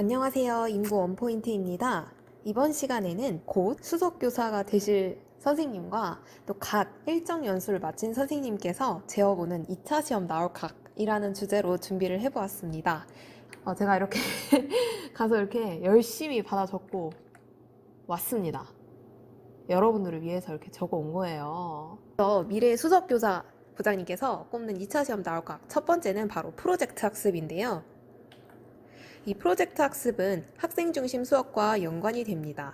안녕하세요. 인구 원포인트입니다. 이번 시간에는 곧 수석교사가 되실 선생님과 또 각 일정 연수를 마친 선생님께서 재어보는 2차 시험 나올 각이라는 주제로 준비를 해보았습니다. 제가 이렇게 가서 이렇게 열심히 받아 적고 왔습니다. 여러분들을 위해서 이렇게 적어 온 거예요. 미래 수석교사 부장님께서 꼽는 2차 시험 나올 각 첫 번째는 바로 프로젝트 학습인데요. 이 프로젝트 학습은 학생 중심 수업과 연관이 됩니다.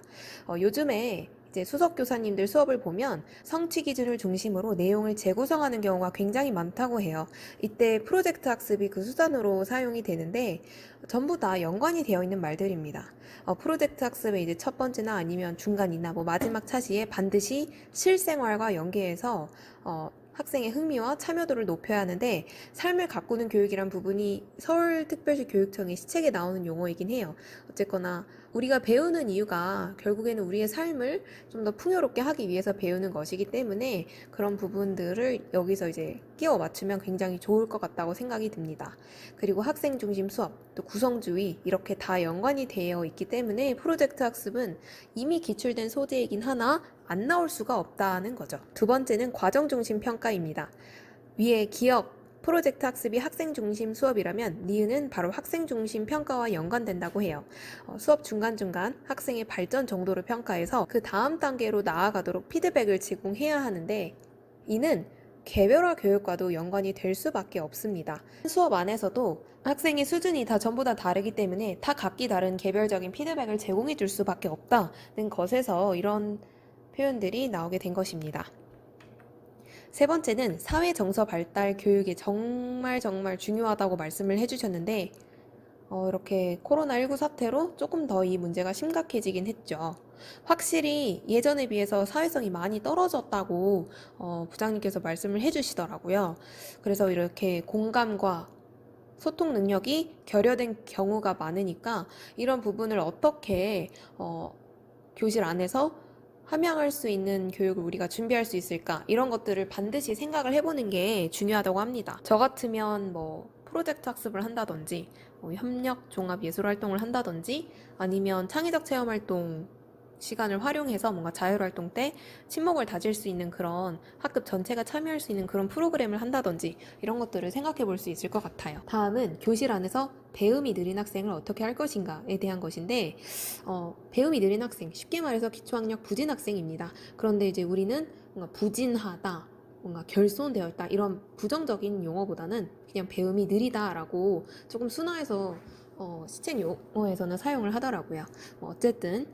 요즘에 이제 수석 교사님들 수업을 보면 성취 기준을 중심으로 내용을 재구성하는 경우가 굉장히 많다고 해요. 이때 프로젝트 학습이 그 수단으로 사용이 되는데 전부 다 연관이 되어 있는 말들입니다. 프로젝트 학습의 이제 첫 번째나 아니면 중간이나 뭐 마지막 차시에 반드시 실생활과 연계해서 학생의 흥미와 참여도를 높여야 하는데 삶을 가꾸는 교육이란 부분이 서울특별시 교육청의 시책에 나오는 용어이긴 해요. 어쨌거나 우리가 배우는 이유가 결국에는 우리의 삶을 좀 더 풍요롭게 하기 위해서 배우는 것이기 때문에 그런 부분들을 여기서 이제 끼워 맞추면 굉장히 좋을 것 같다고 생각이 듭니다. 그리고 학생 중심 수업, 또 구성주의 이렇게 다 연관이 되어 있기 때문에 프로젝트 학습은 이미 기출된 소재이긴 하나 안 나올 수가 없다는 거죠. 두 번째는 과정 중심 평가입니다. 위에 기억, 프로젝트 학습이 학생 중심 수업이라면 니은은 바로 학생 중심 평가와 연관된다고 해요. 수업 중간중간 학생의 발전 정도를 평가해서 그 다음 단계로 나아가도록 피드백을 제공해야 하는데 이는 개별화 교육과도 연관이 될 수밖에 없습니다. 수업 안에서도 학생의 수준이 다 전부 다 다르기 때문에 다 각기 다른 개별적인 피드백을 제공해 줄 수밖에 없다는 것에서 이런 표현들이 나오게 된 것입니다. 세 번째는 사회 정서 발달 교육이 정말 중요하다고 말씀을 해주셨는데 이렇게 코로나19 사태로 조금 더 이 문제가 심각해지긴 했죠. 확실히 예전에 비해서 사회성이 많이 떨어졌다고 부장님께서 말씀을 해주시더라고요. 그래서 이렇게 공감과 소통 능력이 결여된 경우가 많으니까 이런 부분을 어떻게 교실 안에서 함양할 수 있는 교육을 우리가 준비할 수 있을까? 이런 것들을 반드시 생각을 해보는 게 중요하다고 합니다. 저 같으면 뭐 프로젝트 학습을 한다든지 협력 종합 예술 활동을 한다든지 아니면 창의적 체험 활동 시간을 활용해서 뭔가 자율활동 때 친목을 다질 수 있는 그런 학급 전체가 참여할 수 있는 그런 프로그램을 한다든지 이런 것들을 생각해 볼 수 있을 것 같아요. 다음은 교실 안에서 배움이 느린 학생을 어떻게 할 것인가에 대한 것인데 배움이 느린 학생, 쉽게 말해서 기초학력 부진 학생입니다. 그런데 이제 우리는 뭔가 부진하다, 뭔가 결손되어 있다 이런 부정적인 용어보다는 그냥 배움이 느리다라고 조금 순화해서 시책 용어에서는 사용을 하더라고요. 어쨌든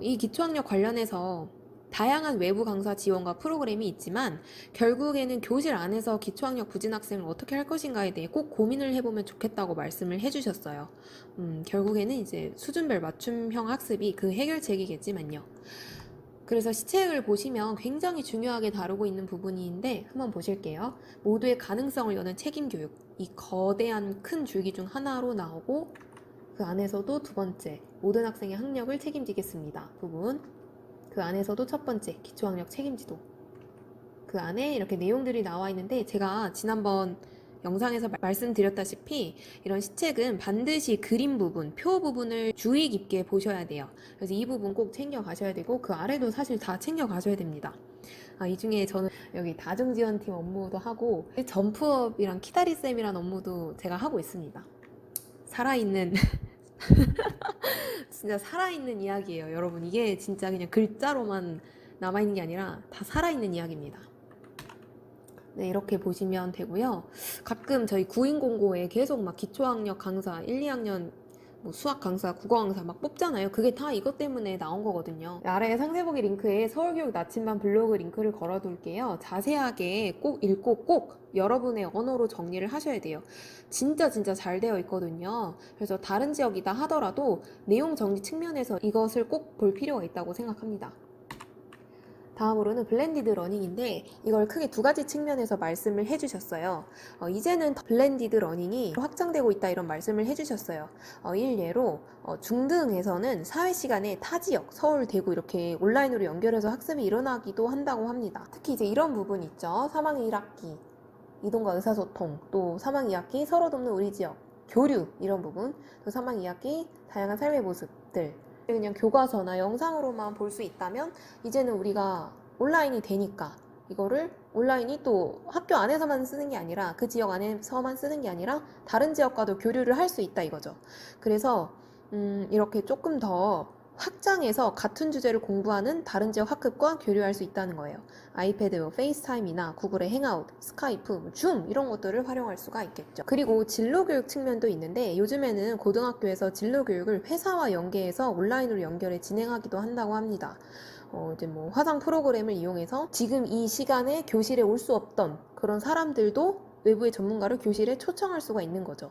이 기초학력 관련해서 다양한 외부 강사 지원과 프로그램이 있지만 결국에는 교실 안에서 기초학력 부진 학생을 어떻게 할 것인가에 대해 꼭 고민을 해보면 좋겠다고 말씀을 해주셨어요. 결국에는 이제 수준별 맞춤형 학습이 그 해결책이겠지만요. 그래서 시책을 보시면 굉장히 중요하게 다루고 있는 부분인데 한번 보실게요. 모두의 가능성을 여는 책임 교육. 이 거대한 큰 줄기 중 하나로 나오고 그 안에서도 두 번째, 모든 학생의 학력을 책임지겠습니다. 부분. 그 안에서도 첫 번째, 기초학력 책임지도. 그 안에 이렇게 내용들이 나와 있는데 제가 지난번 영상에서 말씀드렸다시피 이런 시책은 반드시 그림 부분, 표 부분을 주의 깊게 보셔야 돼요. 그래서 이 부분 꼭 챙겨 가셔야 되고 그 아래도 사실 다 챙겨 가셔야 됩니다. 이 중에 저는 여기 다중지원팀 업무도 하고 점프업이랑 키다리쌤이란 업무도 제가 하고 있습니다. 살아있는 진짜 살아있는 이야기예요, 여러분. 이게 진짜 그냥 글자로만 남아있는 게 아니라 다 살아있는 이야기입니다. 네, 이렇게 보시면 되고요. 가끔 저희 구인공고에 계속 막 기초학력 강사, 1, 2학년 뭐 수학 강사, 국어 강사 막 뽑잖아요. 그게 다 이것 때문에 나온 거거든요. 아래 상세보기 링크에 서울교육 나침반 블로그 링크를 걸어둘게요. 자세하게 꼭 읽고 꼭 여러분의 언어로 정리를 하셔야 돼요. 진짜 잘 되어 있거든요. 그래서 다른 지역이다 하더라도 내용 정리 측면에서 이것을 꼭 볼 필요가 있다고 생각합니다. 다음으로는 블렌디드 러닝인데 이걸 크게 두 가지 측면에서 말씀을 해주셨어요. 이제는 블렌디드 러닝이 확장되고 있다 이런 말씀을 해주셨어요. 일례로 중등에서는 사회시간에 타 지역, 서울, 대구 이렇게 온라인으로 연결해서 학습이 일어나기도 한다고 합니다. 특히 이제 이런 부분 있죠. 3학년 1학기 이동과 의사소통, 또 3학년 2학기 서로 돕는 우리 지역 교류 이런 부분, 또 3학 2학기 다양한 삶의 모습들 그냥 교과서나 영상으로만 볼 수 있다면 이제는 우리가 온라인이 되니까 이거를 온라인이 또 학교 안에서만 쓰는 게 아니라 그 지역 안에서만 쓰는 게 아니라 다른 지역과도 교류를 할 수 있다 이거죠. 그래서 이렇게 조금 더 확장해서 같은 주제를 공부하는 다른 지역 학급과 교류할 수 있다는 거예요. 아이패드, 페이스타임이나 구글의 행아웃, 스카이프, 줌 이런 것들을 활용할 수가 있겠죠. 그리고 진로교육 측면도 있는데 요즘에는 고등학교에서 진로교육을 회사와 연계해서 온라인으로 연결해 진행하기도 한다고 합니다. 이제 뭐 화상 프로그램을 이용해서 지금 이 시간에 교실에 올 수 없던 그런 사람들도 외부의 전문가를 교실에 초청할 수가 있는 거죠.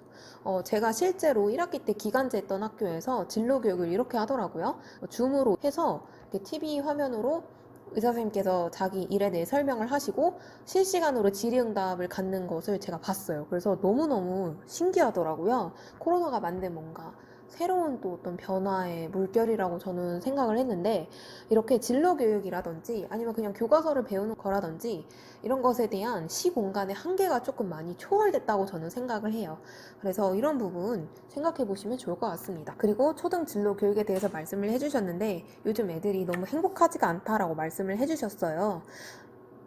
제가 실제로 1학기 때 기간제 했던 학교에서 진로 교육을 이렇게 하더라고요. 줌으로 해서 TV 화면으로 의사 선생님께서 자기 일에 대해 설명을 하시고 실시간으로 질의응답을 갖는 것을 제가 봤어요. 그래서 너무너무 신기하더라고요. 코로나가 만든 뭔가 새로운 또 어떤 변화의 물결이라고 저는 생각을 했는데 이렇게 진로 교육이라든지 아니면 그냥 교과서를 배우는 거라든지 이런 것에 대한 시공간의 한계가 조금 많이 초월됐다고 저는 생각을 해요. 그래서 이런 부분 생각해 보시면 좋을 것 같습니다. 그리고 초등 진로 교육에 대해서 말씀을 해주셨는데 요즘 애들이 너무 행복하지가 않다라고 말씀을 해주셨어요.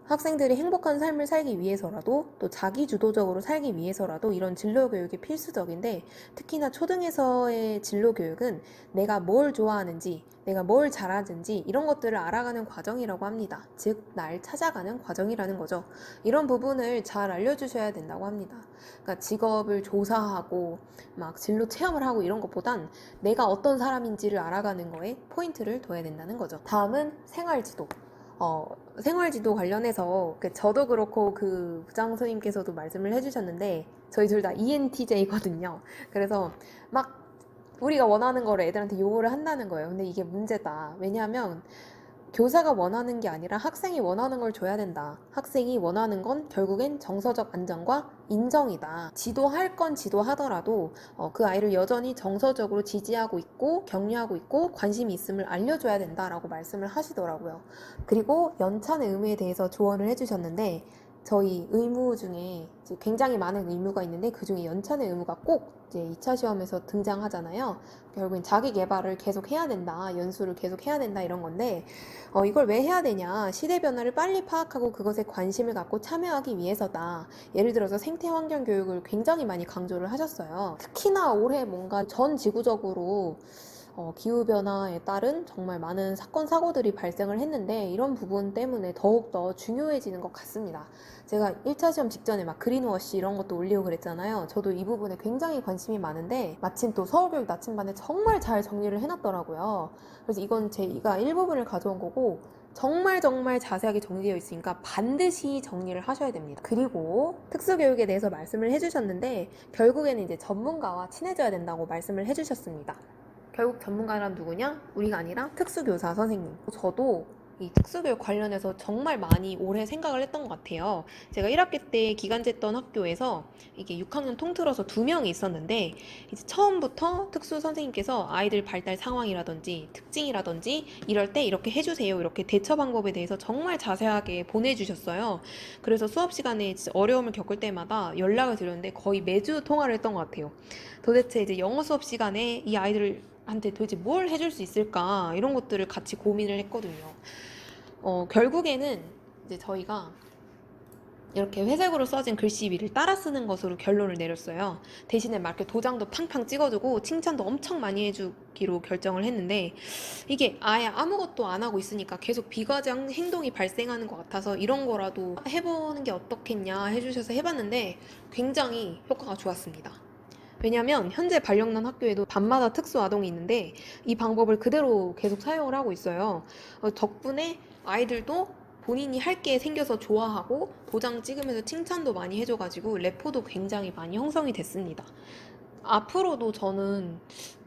학생들이 행복한 삶을 살기 위해서라도 또 자기 주도적으로 살기 위해서라도 이런 진로 교육이 필수적인데 특히나 초등에서의 진로 교육은 내가 뭘 좋아하는지 내가 뭘 잘하는지 이런 것들을 알아가는 과정이라고 합니다. 즉 날 찾아가는 과정이라는 거죠. 이런 부분을 잘 알려주셔야 된다고 합니다. 그러니까 직업을 조사하고 막 진로 체험을 하고 이런 것보단 내가 어떤 사람인지를 알아가는 거에 포인트를 둬야 된다는 거죠. 다음은 생활지도. 생활지도 관련해서 저도 그렇고 그 부장 선생님께서도 말씀을 해주셨는데 저희 둘 다 ENTJ거든요. 그래서 막 우리가 원하는 거를 애들한테 요구를 한다는 거예요. 근데 이게 문제다. 왜냐하면 교사가 원하는 게 아니라 학생이 원하는 걸 줘야 된다. 학생이 원하는 건 결국엔 정서적 안정과 인정이다. 지도할 건 지도하더라도 그 아이를 여전히 정서적으로 지지하고 있고 격려하고 있고 관심이 있음을 알려줘야 된다라고 말씀을 하시더라고요. 그리고 연찬의 의무에 대해서 조언을 해주셨는데 저희 의무 중에 굉장히 많은 의무가 있는데 그 중에 연찬의 의무가 꼭 이제 2차 시험에서 등장하잖아요. 결국엔 자기 개발을 계속 해야 된다, 연수를 계속 해야 된다 이런 건데 이걸 왜 해야 되냐? 시대 변화를 빨리 파악하고 그것에 관심을 갖고 참여하기 위해서다. 예를 들어서 생태 환경 교육을 굉장히 많이 강조를 하셨어요. 특히나 올해 뭔가 전 지구적으로 기후변화에 따른 정말 많은 사건, 사고들이 발생을 했는데 이런 부분 때문에 더욱더 중요해지는 것 같습니다. 제가 1차 시험 직전에 막 그린워시 이런 것도 올리고 그랬잖아요. 저도 이 부분에 굉장히 관심이 많은데 마침 또 서울교육 나침반에 정말 잘 정리를 해놨더라고요. 그래서 이건 제가 일부분을 가져온 거고 정말 자세하게 정리되어 있으니까 반드시 정리를 하셔야 됩니다. 그리고 특수교육에 대해서 말씀을 해주셨는데 결국에는 이제 전문가와 친해져야 된다고 말씀을 해주셨습니다. 결국 전문가란 누구냐? 우리가 아니라 특수교사 선생님. 저도 이 특수교육 관련해서 정말 많이 오래 생각을 했던 것 같아요. 제가 1학기 때 기간제 했던 학교에서 이게 6학년 통틀어서 2명이 있었는데 이제 처음부터 특수 선생님께서 아이들 발달 상황이라든지 특징이라든지 이럴 때 이렇게 해주세요. 이렇게 대처 방법에 대해서 정말 자세하게 보내주셨어요. 그래서 수업 시간에 진짜 어려움을 겪을 때마다 연락을 드렸는데 거의 매주 통화를 했던 것 같아요. 도대체 이제 영어 수업 시간에 이 아이들 한테 도대체 뭘 해줄 수 있을까 이런 것들을 같이 고민을 했거든요. 결국에는 이제 저희가 이렇게 회색으로 써진 글씨 위를 따라 쓰는 것으로 결론을 내렸어요. 대신에 막 이렇게 도장도 팡팡 찍어주고 칭찬도 엄청 많이 해주기로 결정을 했는데 이게 아예 아무것도 안 하고 있으니까 계속 비과장 행동이 발생하는 것 같아서 이런 거라도 해보는 게 어떻겠냐 해주셔서 해봤는데 굉장히 효과가 좋았습니다. 왜냐면 현재 발령난 학교에도 밤마다 특수아동이 있는데 이 방법을 그대로 계속 사용을 하고 있어요. 덕분에 아이들도 본인이 할 게 생겨서 좋아하고 도장 찍으면서 칭찬도 많이 해줘가지고 레포도 굉장히 많이 형성이 됐습니다. 앞으로도 저는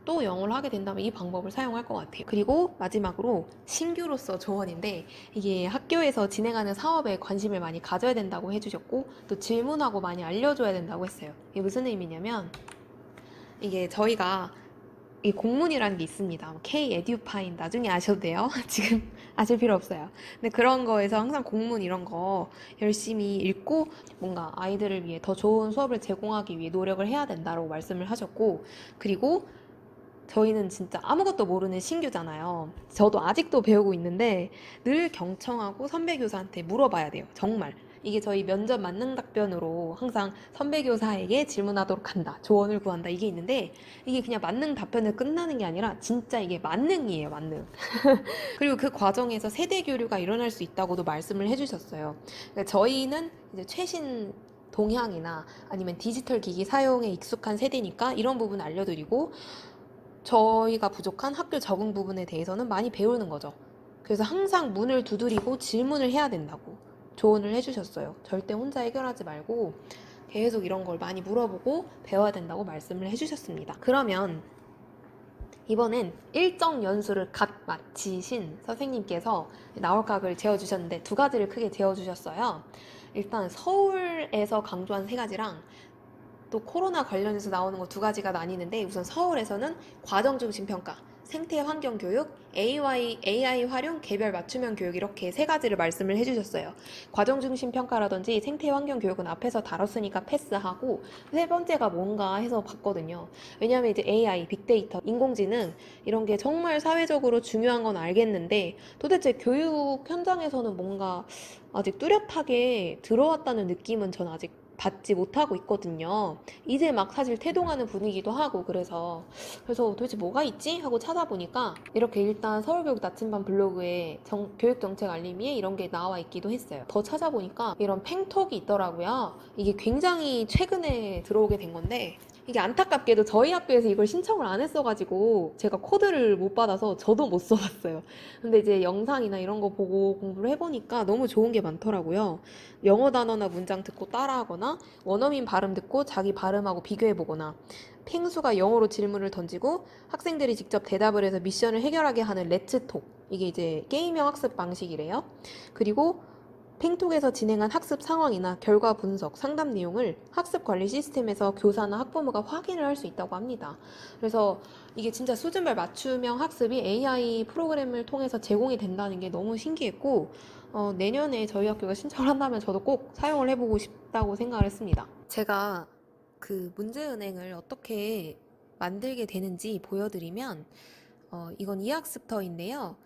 또 영어를 하게 된다면 이 방법을 사용할 것 같아요. 그리고 마지막으로 신규로서 조언인데 이게 학교에서 진행하는 사업에 관심을 많이 가져야 된다고 해주셨고 또 질문하고 많이 알려줘야 된다고 했어요. 이게 무슨 의미냐면 이게 저희가 이 공문이라는 게 있습니다. K-에듀파인 나중에 아셔도 돼요. 지금 아실 필요 없어요. 근데 그런 거에서 항상 공문 이런 거 열심히 읽고 뭔가 아이들을 위해 더 좋은 수업을 제공하기 위해 노력을 해야 된다고 말씀을 하셨고, 그리고 저희는 진짜 아무것도 모르는 신규잖아요. 저도 아직도 배우고 있는데 늘 경청하고 선배 교사한테 물어봐야 돼요. 정말. 이게 저희 면접 만능 답변으로 항상 선배 교사에게 질문하도록 한다. 조언을 구한다. 이게 있는데 이게 그냥 만능 답변을 끝나는 게 아니라 진짜 이게 만능이에요. 만능. 그리고 그 과정에서 세대 교류가 일어날 수 있다고도 말씀을 해주셨어요. 그러니까 저희는 이제 최신 동향이나 아니면 디지털 기기 사용에 익숙한 세대니까 이런 부분 알려드리고, 저희가 부족한 학교 적응 부분에 대해서는 많이 배우는 거죠. 그래서 항상 문을 두드리고 질문을 해야 된다고 조언을 해주셨어요. 절대 혼자 해결하지 말고 계속 이런 걸 많이 물어보고 배워야 된다고 말씀을 해주셨습니다. 그러면 이번엔 일정 연수를 갓 마치신 선생님께서 나홀각을 재어주셨는데 두 가지를 크게 재어주셨어요. 일단 서울에서 강조한 세 가지랑 또 코로나 관련해서 나오는 거 두 가지가 나뉘는데, 우선 서울에서는 과정 중심 평가, 생태 환경 교육, AI 활용, 개별 맞춤형 교육, 이렇게 세 가지를 말씀을 해주셨어요. 과정 중심 평가라든지 생태 환경 교육은 앞에서 다뤘으니까 패스하고, 세 번째가 뭔가 해서 봤거든요. 왜냐하면 이제 AI, 빅데이터, 인공지능 이런 게 정말 사회적으로 중요한 건 알겠는데 도대체 교육 현장에서는 뭔가 아직 뚜렷하게 들어왔다는 느낌은 전 아직 받지 못하고 있거든요. 이제 막 사실 태동하는 분위기도 하고, 그래서 도대체 뭐가 있지? 하고 찾아보니까 이렇게 일단 서울교육 나침반 블로그에 교육정책 알림이에 이런 게 나와 있기도 했어요. 더 찾아보니까 이런 팽톡이 있더라고요. 이게 굉장히 최근에 들어오게 된 건데, 이게 안타깝게도 저희 학교에서 이걸 신청을 안 했어가지고 제가 코드를 못 받아서 저도 못 써봤어요. 근데 이제 영상이나 이런 거 보고 공부를 해보니까 너무 좋은 게 많더라고요. 영어 단어나 문장 듣고 따라하거나, 원어민 발음 듣고 자기 발음하고 비교해보거나, 펭수가 영어로 질문을 던지고 학생들이 직접 대답을 해서 미션을 해결하게 하는 레츠톡, 이게 이제 게임형 학습 방식이래요. 그리고 팽톡에서 진행한 학습 상황이나 결과 분석, 상담 내용을 학습 관리 시스템에서 교사나 학부모가 확인을 할 수 있다고 합니다. 그래서 이게 진짜 수준별 맞춤형 학습이 AI 프로그램을 통해서 제공이 된다는 게 너무 신기했고, 내년에 저희 학교가 신청을 한다면 저도 꼭 사용을 해보고 싶다고 생각을 했습니다. 제가 그 문제은행을 어떻게 만들게 되는지 보여드리면, 이건 이학습터인데요.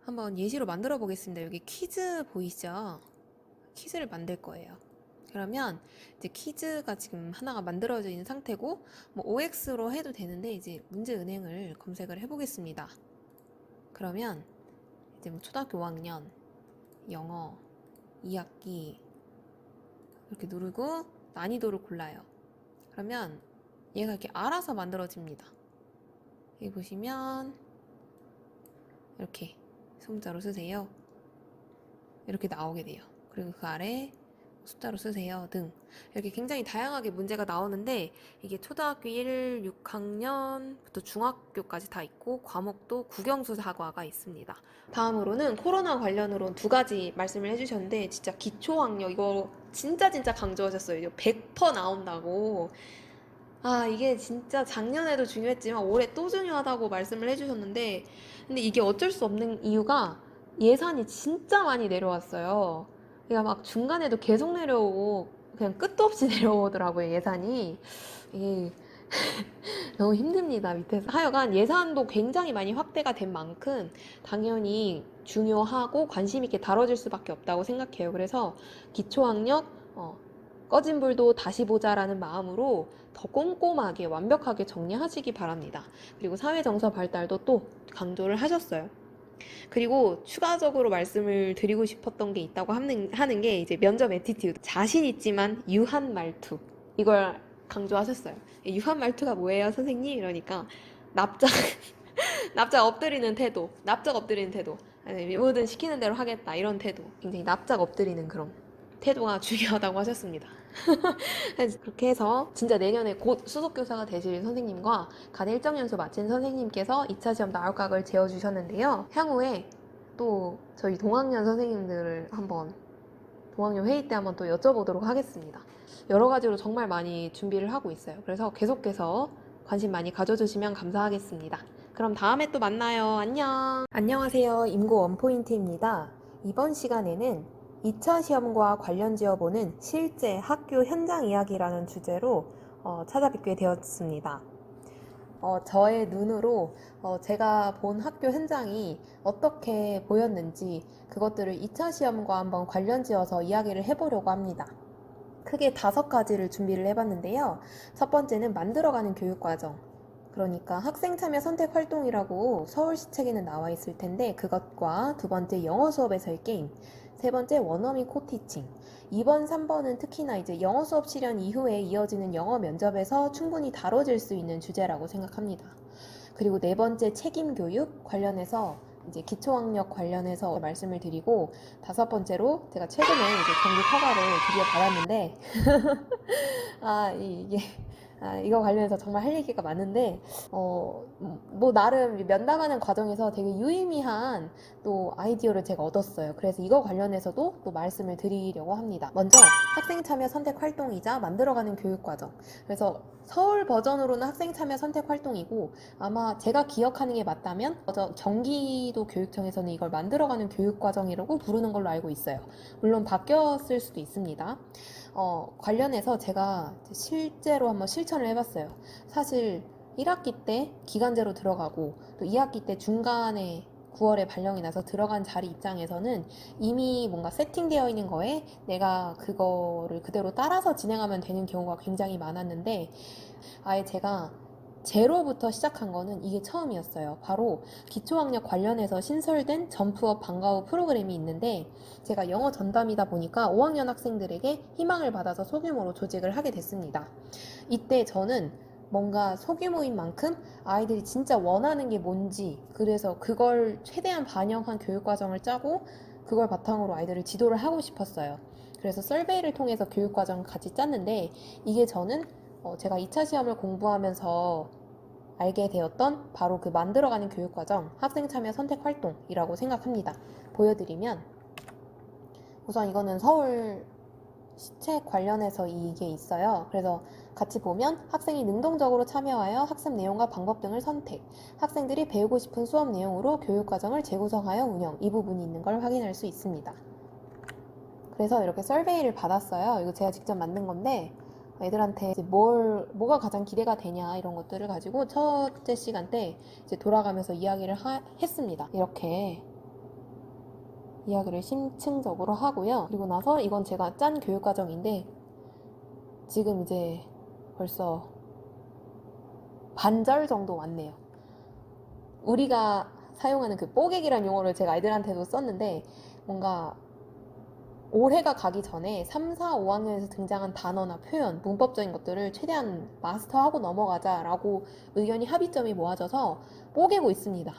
한번 예시로 만들어 보겠습니다. 여기 퀴즈 보이시죠? 퀴즈를 만들 거예요. 그러면 이제 퀴즈가 지금 하나가 만들어져 있는 상태고, 뭐 OX로 해도 되는데 이제 문제은행을 검색을 해보겠습니다. 그러면 이제 뭐 초등학교 5학년 영어 2학기 이렇게 누르고 난이도를 골라요. 그러면 얘가 이렇게 알아서 만들어집니다. 여기 보시면 이렇게 소문자로 쓰세요. 이렇게 나오게 돼요. 그리고 그 아래 숫자로 쓰세요 등 이렇게 굉장히 다양하게 문제가 나오는데, 이게 초등학교 1, 6학년부터 중학교까지 다 있고 과목도 국영수 사과가 있습니다. 다음으로는 코로나 관련으로 두 가지 말씀을 해주셨는데, 진짜 기초학력 이거 진짜 강조하셨어요. 이거 100% 나온다고. 아, 이게 진짜 작년에도 중요했지만 올해 또 중요하다고 말씀을 해주셨는데, 근데 이게 어쩔 수 없는 이유가 예산이 진짜 많이 내려왔어요. 그러니까 막 중간에도 계속 내려오고 그냥 끝도 없이 내려오더라고요, 예산이. 이게 너무 힘듭니다, 밑에서. 하여간 예산도 굉장히 많이 확대가 된 만큼 당연히 중요하고 관심 있게 다뤄질 수밖에 없다고 생각해요. 그래서 기초학력, 꺼진 불도 다시 보자라는 마음으로 더 꼼꼼하게 완벽하게 정리하시기 바랍니다. 그리고 사회정서 발달도 또 강조를 하셨어요. 그리고 추가적으로 말씀을 드리고 싶었던 게 있다고 하는 게 이제 면접 애티튜드. 자신 있지만 유한 말투. 이걸 강조하셨어요. 유한 말투가 뭐예요, 선생님? 이러니까 납작, 납작 엎드리는 태도. 납작 엎드리는 태도. 아니, 뭐든 시키는 대로 하겠다. 이런 태도. 굉장히 납작 엎드리는 그런 태도가 중요하다고 하셨습니다. 그렇게 해서 진짜 내년에 곧 수석교사가 되실 선생님과 간 일정 연수 마친 선생님께서 2차 시험 나올각을 재어주셨는데요. 향후에 또 저희 동학년 선생님들을 한번 동학년 회의 때 한번 또 여쭤보도록 하겠습니다. 여러 가지로 정말 많이 준비를 하고 있어요. 그래서 계속해서 관심 많이 가져주시면 감사하겠습니다. 그럼 다음에 또 만나요. 안녕. 안녕하세요. 임고 원포인트입니다. 이번 시간에는 2차 시험과 관련 지어보는 실제 학교 현장 이야기라는 주제로 찾아뵙게 되었습니다. 저의 눈으로 제가 본 학교 현장이 어떻게 보였는지 그것들을 2차 시험과 한번 관련 지어서 이야기를 해보려고 합니다. 크게 5가지를 준비를 해봤는데요. 첫 번째는 만들어가는 교육과정. 그러니까 학생 참여 선택 활동이라고 서울시 책에는 나와 있을 텐데 그것과 두 번째 영어 수업에서의 게임, 세 번째 원어민 코티칭, 2번, 3번은 특히나 이제 영어 수업 실현 이후에 이어지는 영어 면접에서 충분히 다뤄질 수 있는 주제라고 생각합니다. 그리고 네 번째 책임 교육 관련해서 이제 기초학력 관련해서 말씀을 드리고, 다섯 번째로 제가 최근에 이제 정규 허가를 드디어 받았는데 이거 관련해서 정말 할 얘기가 많은데, 뭐 나름 면담하는 과정에서 되게 유의미한 또 아이디어를 제가 얻었어요. 그래서 이거 관련해서도 또 말씀을 드리려고 합니다. 먼저 학생 참여 선택 활동이자 만들어가는 교육과정. 그래서 서울 버전으로는 학생 참여 선택 활동이고, 아마 제가 기억하는 게 맞다면 경기도 교육청에서는 이걸 만들어가는 교육과정이라고 부르는 걸로 알고 있어요. 물론 바뀌었을 수도 있습니다. 관련해서 제가 실제로 한번 실천을 해봤어요. 사실 1학기 때 기간제로 들어가고 또 2학기 때 중간에 9월에 발령이 나서 들어간 자리 입장에서는 이미 뭔가 세팅되어 있는 거에 내가 그거를 그대로 따라서 진행하면 되는 경우가 굉장히 많았는데, 아예 제가 제로부터 시작한 거는 이게 처음이었어요. 바로 기초학력 관련해서 신설된 점프업 방과후 프로그램이 있는데, 제가 영어 전담이다 보니까 5학년 학생들에게 희망을 받아서 소규모로 조직을 하게 됐습니다. 이때 저는 뭔가 소규모인 만큼 아이들이 진짜 원하는 게 뭔지, 그래서 그걸 최대한 반영한 교육과정을 짜고 그걸 바탕으로 아이들을 지도를 하고 싶었어요. 그래서 설베이를 통해서 교육과정을 같이 짰는데, 이게 저는 제가 2차 시험을 공부하면서 알게 되었던 바로 그 만들어가는 교육과정, 학생 참여 선택 활동이라고 생각합니다. 보여드리면, 우선 이거는 서울 시책 관련해서 이게 있어요. 그래서 같이 보면 학생이 능동적으로 참여하여 학습 내용과 방법 등을 선택, 학생들이 배우고 싶은 수업 내용으로 교육과정을 재구성하여 운영, 이 부분이 있는 걸 확인할 수 있습니다. 그래서 이렇게 설베이를 받았어요. 이거 제가 직접 만든 건데, 애들한테 이제 뭐가 가장 기대가 되냐 이런 것들을 가지고 첫째 시간 때 이제 돌아가면서 이야기를 했습니다. 이렇게 이야기를 심층적으로 하고요. 그리고 나서 이건 제가 짠 교육과정인데 지금 이제 벌써 반절 정도 왔네요. 우리가 사용하는 그 뽀개기란 용어를 제가 아이들한테도 썼는데, 뭔가 올해가 가기 전에 3, 4, 5학년에서 등장한 단어나 표현, 문법적인 것들을 최대한 마스터하고 넘어가자라고 의견이 합의점이 모아져서 뽀개고 있습니다.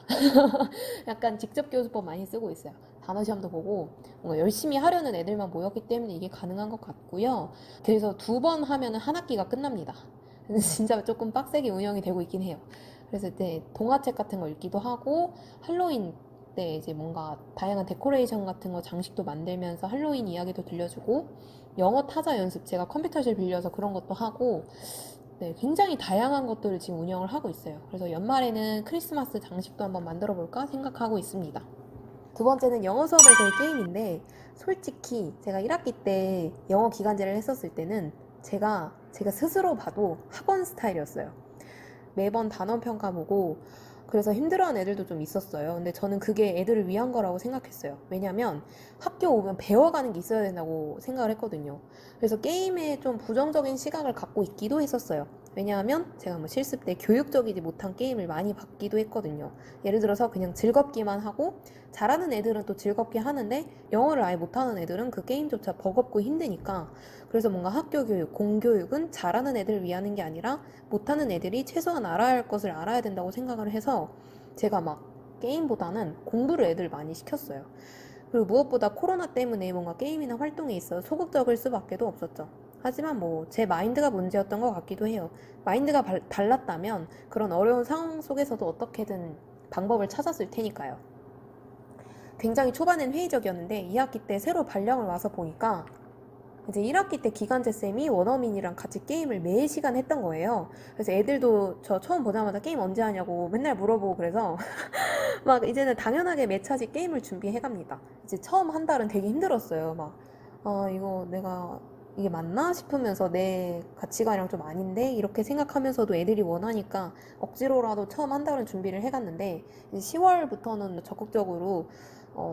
약간 직접 교수법 많이 쓰고 있어요. 단어 시험도 보고 뭔가 열심히 하려는 애들만 모였기 때문에 이게 가능한 것 같고요. 그래서 2번 하면은 한 학기가 끝납니다. 진짜 조금 빡세게 운영이 되고 있긴 해요. 그래서 이제 동화책 같은 거 읽기도 하고, 할로윈 때 이제 뭔가 다양한 데코레이션 같은 거 장식도 만들면서 할로윈 이야기도 들려주고, 영어 타자 연습 제가 컴퓨터실 빌려서 그런 것도 하고, 네, 굉장히 다양한 것들을 지금 운영을 하고 있어요. 그래서 연말에는 크리스마스 장식도 한번 만들어 볼까 생각하고 있습니다. 두 번째는 영어 수업에서의 게임인데, 솔직히 제가 1학기 때 영어 기간제를 했었을 때는 제가 스스로 봐도 학원 스타일이었어요. 매번 단원 평가 보고, 그래서 힘들어하는 애들도 좀 있었어요. 근데 저는 그게 애들을 위한 거라고 생각했어요. 왜냐면 학교 오면 배워가는 게 있어야 된다고 생각을 했거든요. 그래서 게임에 좀 부정적인 시각을 갖고 있기도 했었어요. 왜냐하면 제가 뭐 실습 때 교육적이지 못한 게임을 많이 받기도 했거든요. 예를 들어서 그냥 즐겁기만 하고, 잘하는 애들은 또 즐겁게 하는데 영어를 아예 못하는 애들은 그 게임조차 버겁고 힘드니까, 그래서 뭔가 학교 교육, 공교육은 잘하는 애들을 위하는 게 아니라 못하는 애들이 최소한 알아야 할 것을 알아야 된다고 생각을 해서 제가 막 게임보다는 공부를 애들 많이 시켰어요. 그리고 무엇보다 코로나 때문에 뭔가 게임이나 활동에 있어 소극적일 수밖에도 없었죠. 하지만 뭐 제 마인드가 문제였던 것 같기도 해요. 마인드가 달랐다면 그런 어려운 상황 속에서도 어떻게든 방법을 찾았을 테니까요. 굉장히 초반엔 회의적이었는데 2학기 때 새로 발령을 와서 보니까 이제 1학기 때 기간제 쌤이 원어민이랑 같이 게임을 매 시간 했던 거예요. 그래서 애들도 저 처음 보자마자 게임 언제 하냐고 맨날 물어보고 그래서 막 이제는 당연하게 매차지 게임을 준비해 갑니다. 이제 처음 한 달은 되게 힘들었어요. 막, 이거 내가 이게 맞나 싶으면서 내 가치관이랑 좀 아닌데? 이렇게 생각하면서도 애들이 원하니까 억지로라도 처음 한 달은 준비를 해갔는데, 이제 10월부터는 적극적으로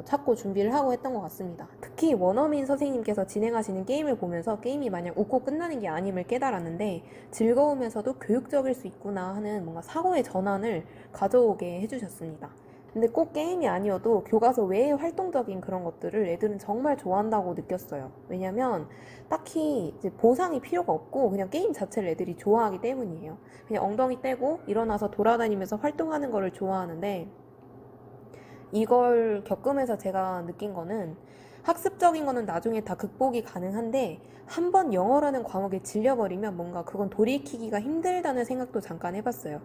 찾고 준비를 하고 했던 것 같습니다. 특히 원어민 선생님께서 진행하시는 게임을 보면서 게임이 마냥 웃고 끝나는 게 아님을 깨달았는데, 즐거우면서도 교육적일 수 있구나 하는 뭔가 사고의 전환을 가져오게 해주셨습니다. 근데 꼭 게임이 아니어도 교과서 외의 활동적인 그런 것들을 애들은 정말 좋아한다고 느꼈어요. 왜냐면 딱히 이제 보상이 필요가 없고 그냥 게임 자체를 애들이 좋아하기 때문이에요. 그냥 엉덩이 떼고 일어나서 돌아다니면서 활동하는 거를 좋아하는데, 이걸 겪으면서 제가 느낀 거는 학습적인 거는 나중에 다 극복이 가능한데 한 번 영어라는 과목에 질려버리면 뭔가 그건 돌이키기가 힘들다는 생각도 잠깐 해봤어요.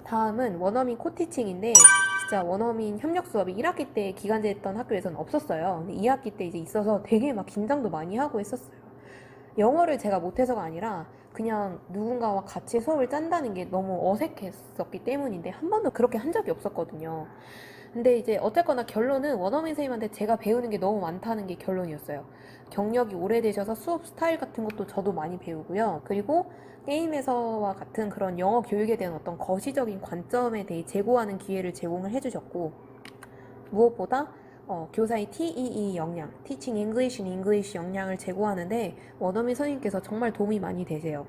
다음은 원어민 코티칭인데, 진짜 원어민 협력 수업이 1학기 때 기간제 했던 학교에서는 없었어요. 근데 2학기 때 이제 있어서 되게 막 긴장도 많이 하고 했었어요. 영어를 제가 못해서가 아니라 그냥 누군가와 같이 수업을 짠다는 게 너무 어색했었기 때문인데 한 번도 그렇게 한 적이 없었거든요. 근데 이제 어쨌거나 결론은 원어민 선생님한테 제가 배우는 게 너무 많다는 게 결론이었어요. 경력이 오래되셔서 수업 스타일 같은 것도 저도 많이 배우고요. 그리고 게임에서와 같은 그런 영어 교육에 대한 어떤 거시적인 관점에 대해 제고하는 기회를 제공을 해주셨고, 무엇보다 교사의 TEE 역량, Teaching English in English 역량을 제고하는데 원어민 선생님께서 정말 도움이 많이 되세요.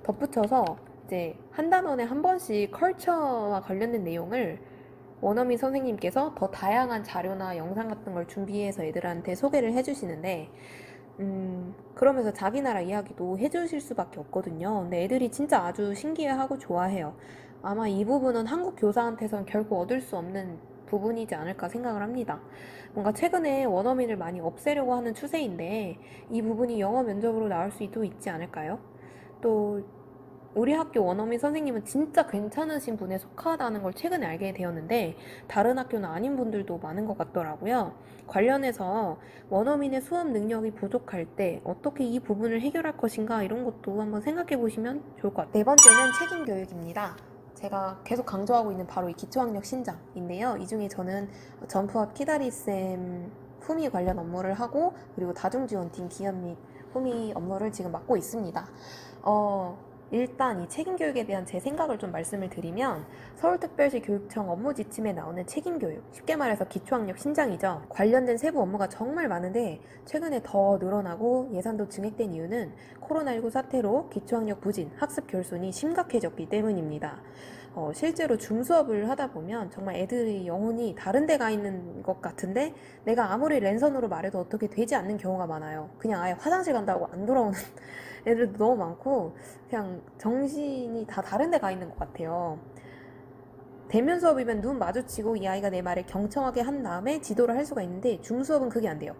덧붙여서 이제 한 단원에 한 번씩 컬처와 관련된 내용을 원어민 선생님께서 더 다양한 자료나 영상 같은 걸 준비해서 애들한테 소개를 해주시는데, 그러면서 자기 나라 이야기도 해주실 수밖에 없거든요. 근데 애들이 진짜 아주 신기해하고 좋아해요. 아마 이 부분은 한국 교사한테선 결코 얻을 수 없는 부분이지 않을까 생각을 합니다. 뭔가 최근에 원어민을 많이 없애려고 하는 추세인데, 이 부분이 영어 면접으로 나올 수도 있지 않을까요? 또 우리 학교 원어민 선생님은 진짜 괜찮으신 분에 속하다는 걸 최근에 알게 되었는데, 다른 학교는 아닌 분들도 많은 것 같더라고요. 관련해서 원어민의 수업 능력이 부족할 때 어떻게 이 부분을 해결할 것인가, 이런 것도 한번 생각해 보시면 좋을 것 같아요. 네 번째는 책임 교육입니다. 제가 계속 강조하고 있는 바로 이 기초학력 신장인데요. 이 중에 저는 점프업 키다리쌤 후미 관련 업무를 하고, 그리고 다중지원팀 기업 및 후미 업무를 지금 맡고 있습니다. 일단 이 책임교육에 대한 제 생각을 좀 말씀을 드리면, 서울특별시 교육청 업무 지침에 나오는 책임교육, 쉽게 말해서 기초학력 신장이죠. 관련된 세부 업무가 정말 많은데 최근에 더 늘어나고 예산도 증액된 이유는 코로나19 사태로 기초학력 부진, 학습 결손이 심각해졌기 때문입니다. 실제로 줌 수업을 하다 보면 정말 애들의 영혼이 다른 데 가 있는 것 같은데, 내가 아무리 랜선으로 말해도 어떻게 되지 않는 경우가 많아요. 그냥 아예 화장실 간다고 안 돌아오는 애들도 너무 많고, 그냥 정신이 다 다른 데 가 있는 것 같아요. 대면 수업이면 눈 마주치고 이 아이가 내 말을 경청하게 한 다음에 지도를 할 수가 있는데, 줌 수업은 그게 안 돼요.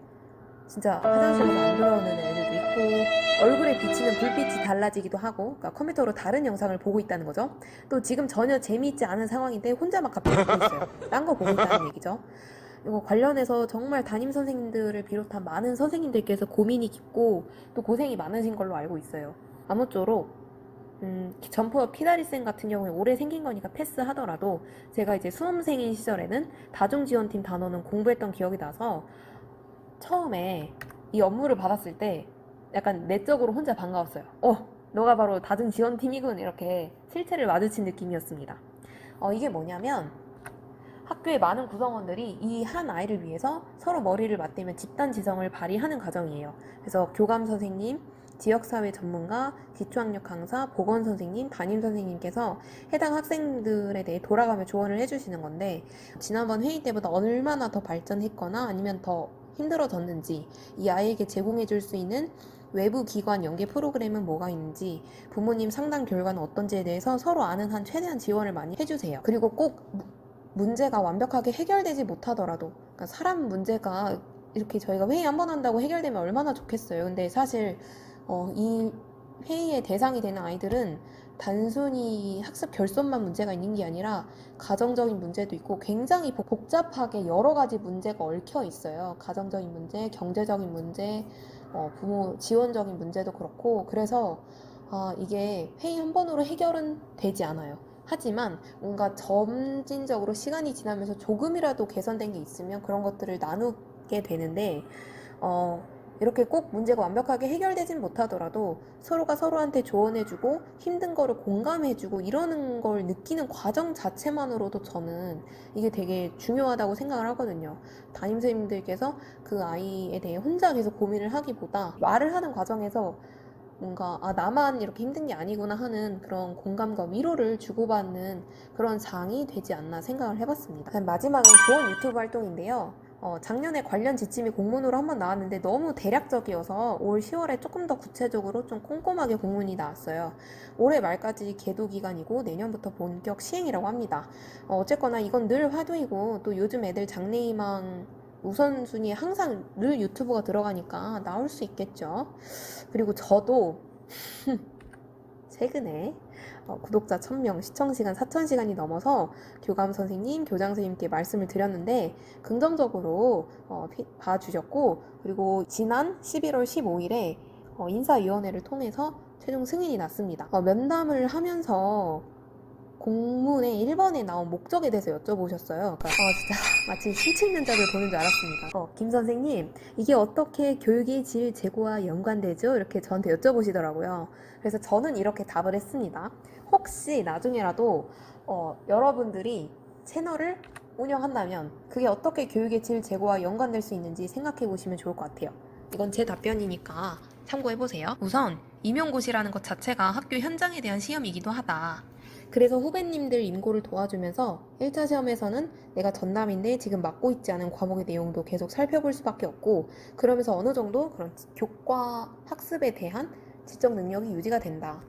진짜 화장실에서 안 돌아오는 애들도 있고, 얼굴에 비치는 불빛이 달라지기도 하고, 그러니까 컴퓨터로 다른 영상을 보고 있다는 거죠. 또 지금 전혀 재미있지 않은 상황인데 혼자 막 갑자기 보고 있어요. 딴 거 보고 있다는 얘기죠. 이거 관련해서 정말 담임 선생님들을 비롯한 많은 선생님들께서 고민이 깊고 또 고생이 많으신 걸로 알고 있어요. 아무쪼록 점프업 키다리쌤 같은 경우에 올해 생긴 거니까 패스하더라도, 제가 이제 수험생인 시절에는 다중지원팀 단원은 공부했던 기억이 나서 처음에 이 업무를 받았을 때 약간 내적으로 혼자 반가웠어요. 너가 바로 다중지원팀이군, 이렇게 실체를 마주친 느낌이었습니다. 이게 뭐냐면, 학교의 많은 구성원들이 이 한 아이를 위해서 서로 머리를 맞대며 집단 지성을 발휘하는 과정이에요. 그래서 교감 선생님, 지역사회 전문가, 기초학력 강사, 보건선생님, 담임선생님께서 해당 학생들에 대해 돌아가며 조언을 해주시는 건데, 지난번 회의 때보다 얼마나 더 발전했거나 아니면 더 힘들어졌는지, 이 아이에게 제공해줄 수 있는 외부 기관 연계 프로그램은 뭐가 있는지, 부모님 상담 결과는 어떤지에 대해서 서로 아는 한 최대한 지원을 많이 해주세요. 그리고 꼭 문제가 완벽하게 해결되지 못하더라도, 그러니까 사람 문제가 이렇게 저희가 회의 한 번 한다고 해결되면 얼마나 좋겠어요. 근데 사실 이 회의의 대상이 되는 아이들은 단순히 학습 결손만 문제가 있는 게 아니라 가정적인 문제도 있고 굉장히 복잡하게 여러 가지 문제가 얽혀 있어요. 가정적인 문제, 경제적인 문제, 부모 지원적인 문제도 그렇고 그래서 이게 회의 한 번으로 해결은 되지 않아요. 하지만 뭔가 점진적으로 시간이 지나면서 조금이라도 개선된 게 있으면 그런 것들을 나누게 되는데 어, 이렇게 꼭 문제가 완벽하게 해결되진 못하더라도 서로가 서로한테 조언해주고 힘든 거를 공감해주고 이러는 걸 느끼는 과정 자체만으로도 저는 이게 되게 중요하다고 생각을 하거든요. 담임선생님들께서 그 아이에 대해 혼자 계속 고민을 하기보다 말을 하는 과정에서 뭔가 나만 이렇게 힘든 게 아니구나 하는 그런 공감과 위로를 주고받는 그런 장이 되지 않나 생각을 해봤습니다. 마지막은 교원 유튜브 활동인데요. 작년에 관련 지침이 공문으로 한번 나왔는데 너무 대략적이어서 올 10월에 조금 더 구체적으로 좀 꼼꼼하게 공문이 나왔어요. 올해 말까지 계도 기간이고 내년부터 본격 시행이라고 합니다. 어쨌거나 이건 늘 화두이고 또 요즘 애들 장래희망 우선순위에 항상 늘 유튜브가 들어가니까 나올 수 있겠죠. 그리고 저도 최근에 구독자 1000명, 시청시간 4000시간이 넘어서 교감 선생님, 교장 선생님께 말씀을 드렸는데 긍정적으로 봐주셨고 그리고 지난 11월 15일에 인사위원회를 통해서 최종 승인이 났습니다. 면담을 하면서 공문의 1번에 나온 목적에 대해서 여쭤보셨어요. 그러니까 진짜 마치 신체 면접을 보는 줄 알았습니다. 김 선생님, 이게 어떻게 교육의 질 제고와 연관되죠? 이렇게 저한테 여쭤보시더라고요. 그래서 저는 이렇게 답을 했습니다. 혹시 나중에라도 여러분들이 채널을 운영한다면 그게 어떻게 교육의 질 제고와 연관될 수 있는지 생각해 보시면 좋을 것 같아요. 이건 제 답변이니까 참고해보세요. 우선 임용고시라는 것 자체가 학교 현장에 대한 시험이기도 하다. 그래서 후배님들 임고를 도와주면서 1차 시험에서는 내가 전남인데 지금 맡고 있지 않은 과목의 내용도 계속 살펴볼 수밖에 없고 그러면서 어느 정도 그런 교과 학습에 대한 지적 능력이 유지가 된다.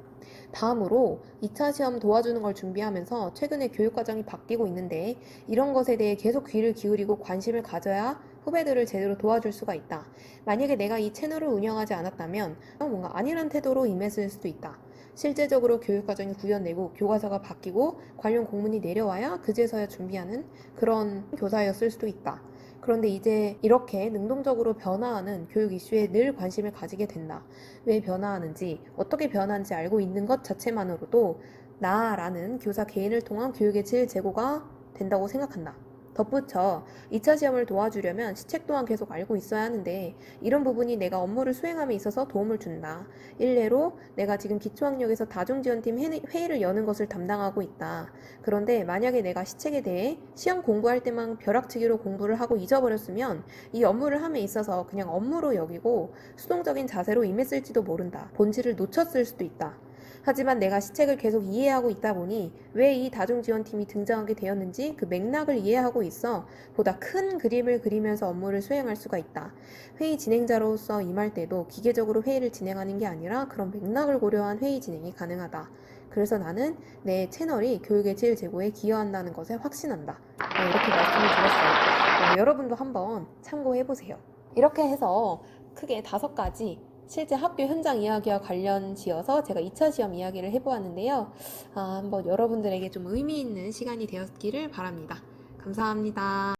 다음으로 2차 시험 도와주는 걸 준비하면서 최근에 교육과정이 바뀌고 있는데 이런 것에 대해 계속 귀를 기울이고 관심을 가져야 후배들을 제대로 도와줄 수가 있다. 만약에 내가 이 채널을 운영하지 않았다면 뭔가 안일한 태도로 임했을 수도 있다. 실제적으로 교육과정이 구현되고 교과서가 바뀌고 관련 공문이 내려와야 그제서야 준비하는 그런 교사였을 수도 있다. 그런데 이제 이렇게 능동적으로 변화하는 교육 이슈에 늘 관심을 가지게 된다. 왜 변화하는지, 어떻게 변하는지 알고 있는 것 자체만으로도 나라는 교사 개인을 통한 교육의 질 제고가 된다고 생각한다. 덧붙여 2차 시험을 도와주려면 시책 또한 계속 알고 있어야 하는데 이런 부분이 내가 업무를 수행함에 있어서 도움을 준다. 일례로 내가 지금 기초학력에서 다중지원팀 회의를 여는 것을 담당하고 있다. 그런데 만약에 내가 시책에 대해 시험 공부할 때만 벼락치기로 공부를 하고 잊어버렸으면 이 업무를 함에 있어서 그냥 업무로 여기고 수동적인 자세로 임했을지도 모른다. 본질을 놓쳤을 수도 있다. 하지만 내가 시책을 계속 이해하고 있다 보니 왜 이 다중지원팀이 등장하게 되었는지 그 맥락을 이해하고 있어 보다 큰 그림을 그리면서 업무를 수행할 수가 있다. 회의 진행자로서 임할 때도 기계적으로 회의를 진행하는 게 아니라 그런 맥락을 고려한 회의 진행이 가능하다. 그래서 나는 내 채널이 교육의 질 제고에 기여한다는 것에 확신한다. 이렇게 말씀을 드렸어요. 여러분도 한번 참고해보세요. 이렇게 해서 크게 5가지 실제 학교 현장 이야기와 관련 지어서 제가 2차 시험 이야기를 해보았는데요. 한번 여러분들에게 좀 의미 있는 시간이 되었기를 바랍니다. 감사합니다.